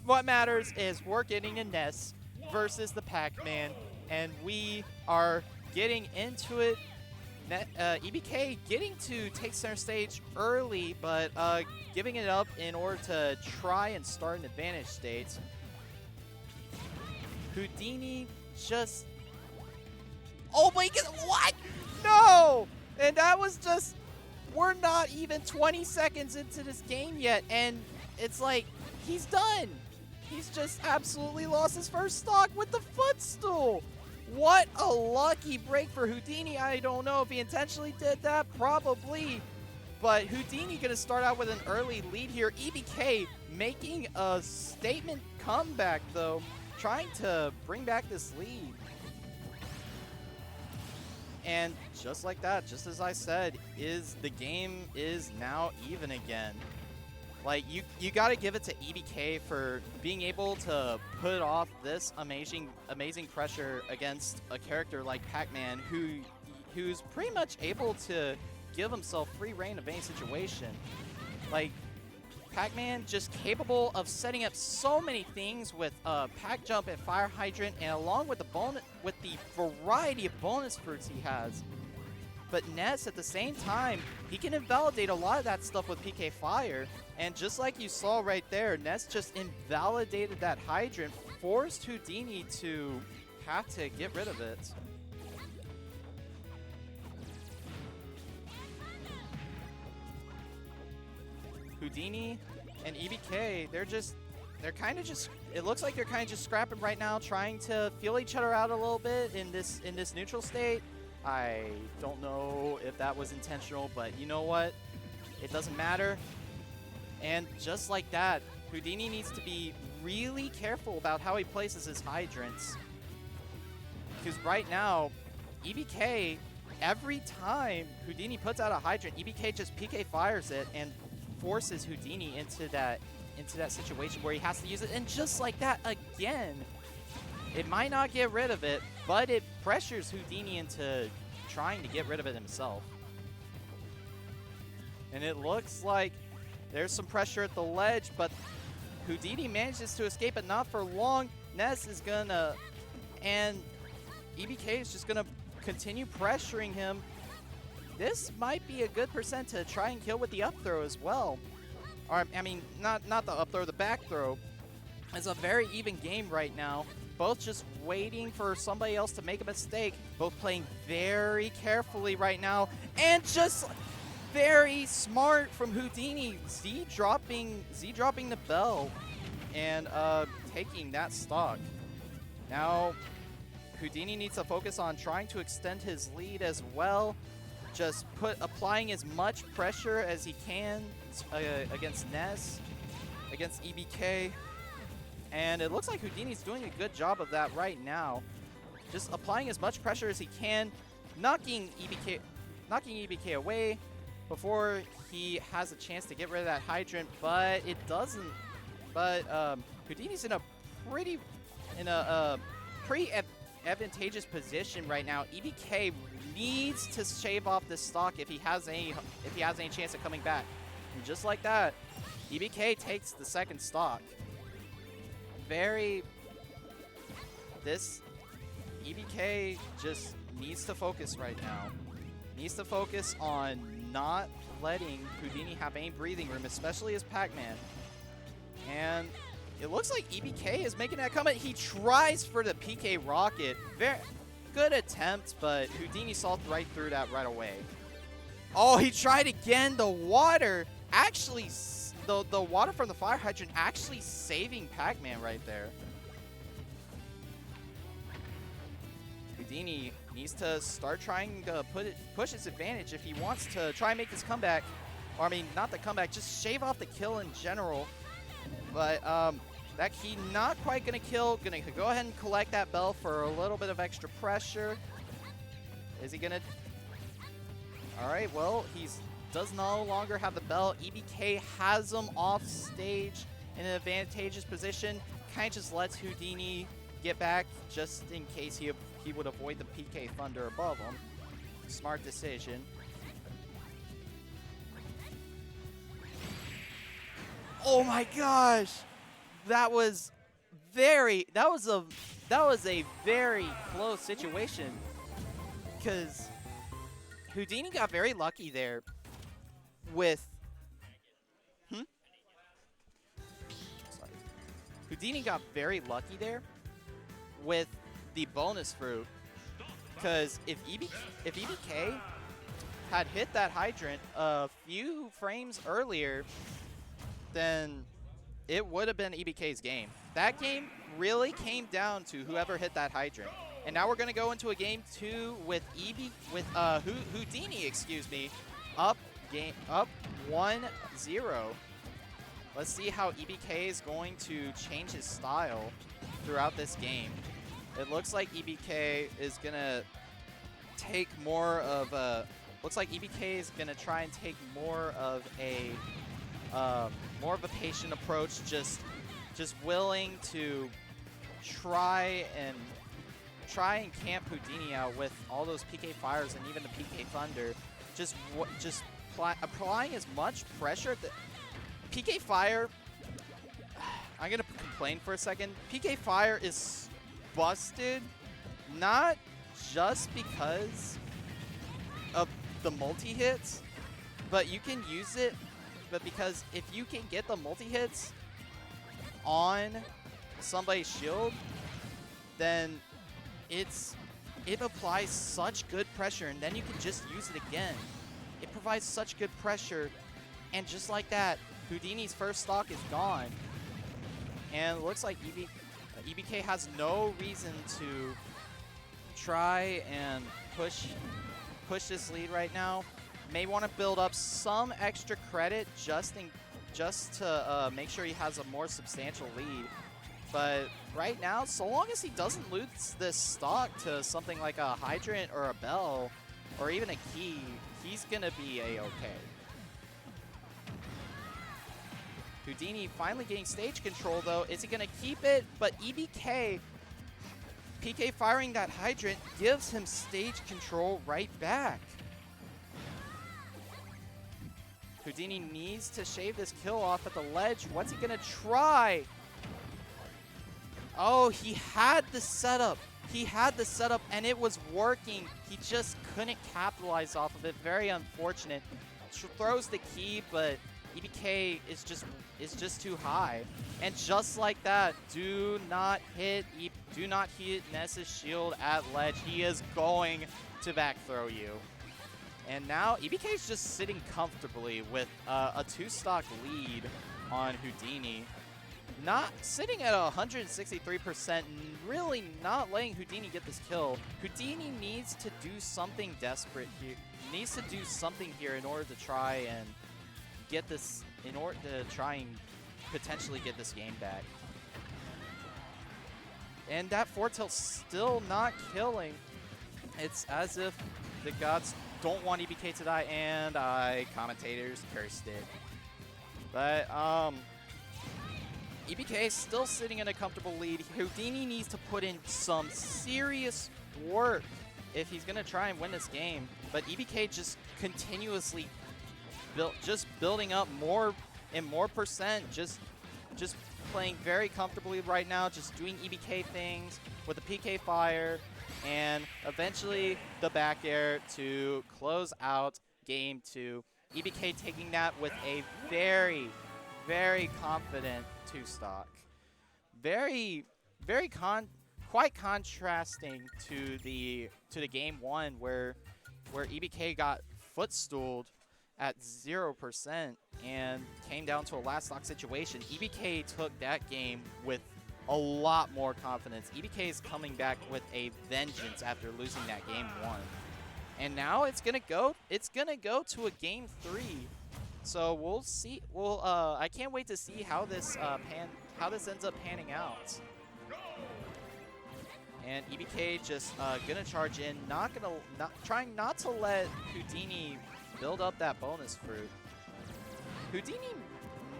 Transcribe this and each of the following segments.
what matters is we're getting a Ness versus the Pac-Man, and we are getting into it. EBK getting to take center stage early, but giving it up in order to try and start an advantage state. Houdini just... Oh my god, what? No! And that was just... We're not even 20 seconds into this game yet, and it's like, he's done. He's just absolutely lost his first stock with the footstool. What a lucky break for Houdini. I don't know if he intentionally did that, probably. But Houdini going to start out with an early lead here. EBK making a statement comeback, though, trying to bring back this lead. And just like that, just as I said, the game is now even again. Like, you got to give it to EBK for being able to put off this amazing pressure against a character like Pac-Man, who's pretty much able to give himself free reign of any situation. Like, Pac-Man just capable of setting up so many things with Pac Jump and Fire Hydrant, and along with the variety of bonus fruits he has. But Ness, at the same time, he can invalidate a lot of that stuff with PK Fire. And just like you saw right there, Ness just invalidated that Hydrant, forced Houdini to have to get rid of it. Houdini and EBK, they're kind of just, it looks like they're kind of just scrapping right now, trying to feel each other out a little bit in this neutral state. I don't know if that was intentional, but you know what? It doesn't matter. And just like that, Houdini needs to be really careful about how he places his hydrants. Because right now, EBK, every time Houdini puts out a hydrant, EBK just PK fires it and forces Houdini into that situation where he has to use it. And just like that, again, it might not get rid of it, but it pressures Houdini into trying to get rid of it himself. And it looks like there's some pressure at the ledge, but Houdini manages to escape, but not for long. Ness is gonna, and EBK is just gonna continue pressuring him. This might be a good percent to try and kill with the up throw as well. Or, I mean, not the up throw, the back throw. It's a very even game right now. Both just waiting for somebody else to make a mistake. Both playing very carefully right now. And just very smart from Houdini. Z dropping the bell and taking that stock. Now, Houdini needs to focus on trying to extend his lead as well. Just applying as much pressure as he can against Ness, against EBK. And it looks like Houdini's doing a good job of that right now. Just applying as much pressure as he can, knocking EBK away before he has a chance to get rid of that hydrant, but it doesn't. But Houdini's in a pretty advantageous position right now. EBK needs to shave off this stock if he has any chance of coming back. And just like that, EBK takes the second stock. EBK just needs to focus right now. Needs to focus on not letting Houdini have any breathing room, especially as Pac-Man. And it looks like EBK is making that comment. He tries for the PK rocket. Very good attempt, but Houdini saw right through that right away. Oh, he tried again. The water actually, the water from the fire hydrant actually saving Pac-Man right there. Houdini needs to start trying to push his advantage if he wants to try and make this comeback. Or, I mean, not the comeback, just shave off the kill in general. But that key not quite going to kill. Going to go ahead and collect that bell for a little bit of extra pressure. Is he going to... All right, well, he does no longer have the bell. EBK has him off stage in an advantageous position. Kind of just lets Houdini get back just in case he would avoid the PK Thunder above him. Smart decision. Oh my gosh! that was a very close situation, because Houdini got very lucky there with sorry. Houdini got very lucky there with the bonus fruit, because if EBK had hit that hydrant a few frames earlier, then it would have been EBK's game. That game really came down to whoever hit that hydrant. And now we're going to go into a game 2 with Houdini, excuse me, up 1-0. Let's see how EBK is going to change his style throughout this game. It looks like EBK is going to take more of a EBK is going to try and take more of a patient approach, just willing to try and camp Houdini out with all those PK fires and even the PK thunder, just applying as much pressure. PK fire, I'm gonna complain for a second. PK fire is busted, not just because of the multi-hits, but you can use it, but because if you can get the multi-hits on somebody's shield, then it applies such good pressure, and then you can just use it again. It provides such good pressure, and just like that, Houdini's first stock is gone. And it looks like EBK has no reason to try and push this lead right now. May want to build up some extra credit just to make sure he has a more substantial lead. But right now, so long as he doesn't lose this stock to something like a hydrant or a bell or even a key, he's gonna be a-okay. Houdini finally getting stage control though. Is he gonna keep it? But EBK, PK firing that hydrant gives him stage control right back. Houdini needs to shave this kill off at the ledge. What's he gonna try? Oh, he had the setup. He had the setup and it was working. He just couldn't capitalize off of it. Very unfortunate. Throws the key, but EBK is just too high. And just like that, do not hit Ness's shield at ledge. He is going to back throw you. And now EBK is just sitting comfortably with a 2-stock lead on Houdini. Not sitting at 163%, really not letting Houdini get this kill. Houdini needs to do something desperate here. Needs to do something here in order to try and get this, in order to try and potentially get this game back. And that foretail's still not killing. It's as if the gods don't want EBK to die, and commentators cursed it. But EBK is still sitting in a comfortable lead. Houdini needs to put in some serious work if he's gonna try and win this game. But EBK just continuously building up more and more percent, just playing very comfortably right now, just doing EBK things with the PK fire, and eventually the back air to close out game 2. EBK taking that with a very, very confident 2-stock. Quite contrasting to the game 1 where EBK got footstooled at 0% and came down to a last stock situation. EBK took that game with a lot more confidence. EBK is coming back with a vengeance after losing that game 1. And now it's gonna go to a game 3. So we'll see. I can't wait to see how this ends up panning out. And EBK just gonna charge in, trying not to let Houdini build up that bonus fruit. Houdini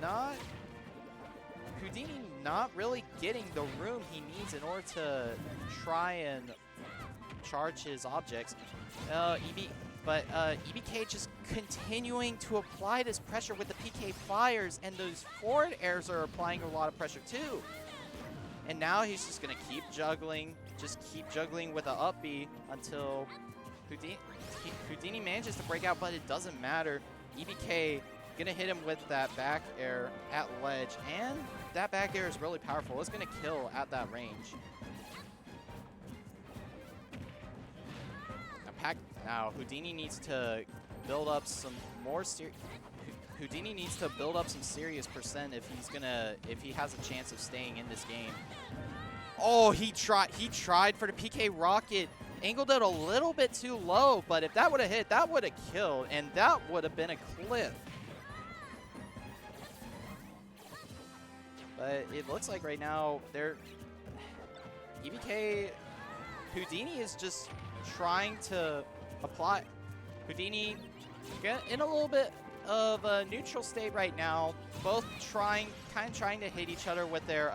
not really getting the room he needs in order to try and charge his objects. But EBK just continuing to apply this pressure with the PK fires, and those forward airs are applying a lot of pressure too. And now he's just gonna keep juggling with the up B until Houdini manages to break out, but it doesn't matter. EBK gonna hit him with that back air at ledge, and that back air is really powerful. It's gonna kill at that range. Now Houdini needs to build up some more Houdini needs to build up some serious percent if he has a chance of staying in this game. Oh, he tried for the PK rocket. Angled it a little bit too low, but if that would have hit, that would have killed, and that would have been a cliff. But it looks like right now, EBK, Houdini is just trying to apply. Houdini in a little bit of a neutral state right now, both kind of trying to hit each other with their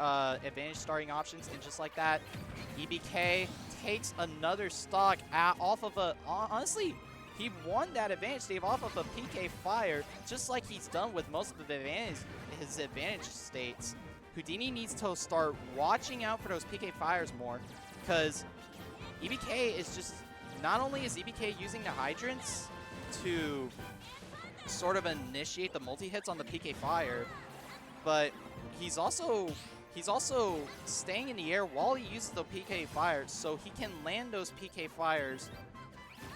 advantage starting options, and just like that, EBK takes another stock off of a, honestly, he won that advantage save off of a PK fire, just like he's done with most of his advantage states. Houdini needs to start watching out for those PK fires more, because EBK is just, not only is EBK using the hydrants to sort of initiate the multi-hits on the PK fire, but he's also staying in the air while he uses the PK fires, so he can land those PK fires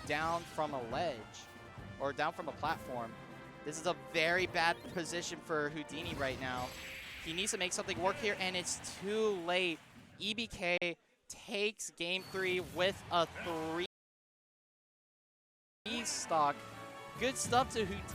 down from a ledge or down from a platform. This is a very bad position for Houdini right now. He needs to make something work here, and it's too late. EBK takes game 3 with a 3 stock. Good stuff to Houdini.